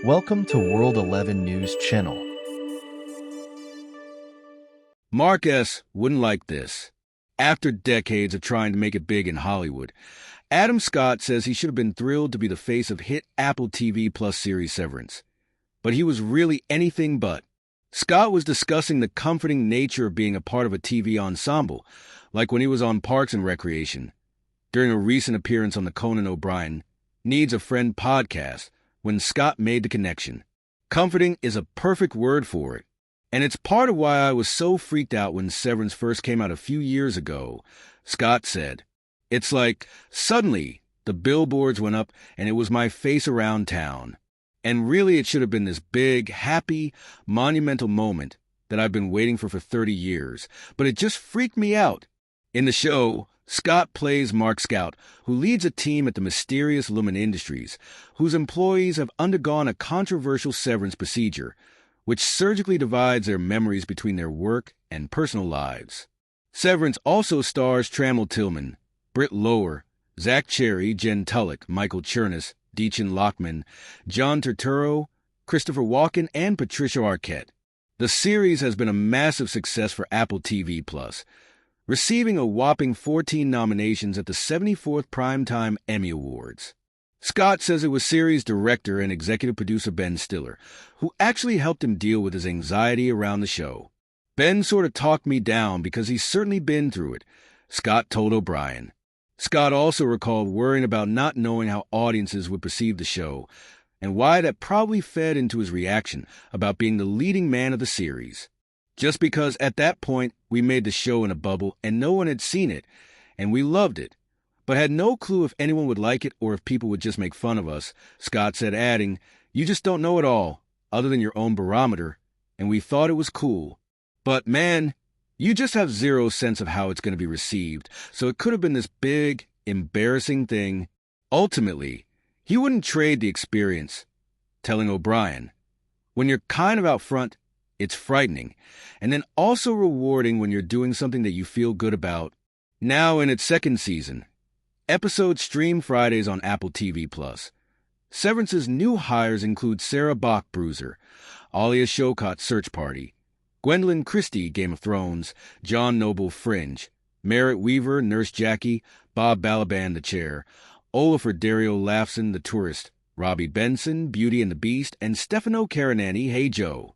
Welcome to World 11 News Channel. Mark S. wouldn't like this. After decades of trying to make it big in Hollywood, Adam Scott says he should have been thrilled to be the face of hit Apple TV Plus series Severance. But he was really anything but. Scott was discussing the comforting nature of being a part of a TV ensemble, like when he was on Parks and Recreation. During a recent appearance on the Conan O'Brien Needs a Friend podcast, when Scott made the connection. Comforting is a perfect word for it. And it's part of why I was so freaked out when Severance first came out a few years ago. Scott said, "It's like, suddenly, the billboards went up and it was my face around town. And really it should have been this big, happy, monumental moment that I've been waiting for 30 years. But it just freaked me out." In the show, Scott plays Mark Scout, who leads a team at the mysterious Lumen Industries, whose employees have undergone a controversial severance procedure, which surgically divides their memories between their work and personal lives. Severance also stars Trammell Tillman, Britt Lower, Zach Cherry, Jen Tulloch, Michael Chernus, Deachin Lockman, John Turturro, Christopher Walken, and Patricia Arquette. The series has been a massive success for Apple TV+, receiving a whopping 14 nominations at the 74th Primetime Emmy Awards. Scott says it was series director and executive producer Ben Stiller who actually helped him deal with his anxiety around the show. "Ben sort of talked me down because he's certainly been through it," Scott told O'Brien. Scott also recalled worrying about not knowing how audiences would perceive the show, and why that probably fed into his reaction about being the leading man of the series. "Just because at that point we made the show in a bubble and no one had seen it, and we loved it, but had no clue if anyone would like it or if people would just make fun of us," Scott said, adding, "You just don't know it all, other than your own barometer, and we thought it was cool. But man, you just have zero sense of how it's going to be received, so it could have been this big, embarrassing thing." Ultimately, he wouldn't trade the experience, telling O'Brien, "When you're kind of out front, it's frightening, and then also rewarding when you're doing something that you feel good about." Now in its second season, episodes stream Fridays on Apple TV+. Severance's new hires include Sarah Bach-Bruiser, Alia Shawkat Search Party, Gwendolyn Christie Game of Thrones, John Noble Fringe, Merritt Weaver Nurse Jackie, Bob Balaban The Chair, Olafur Dario Lafson The Tourist, Robbie Benson Beauty and the Beast, and Stefano Carinani Hey Joe.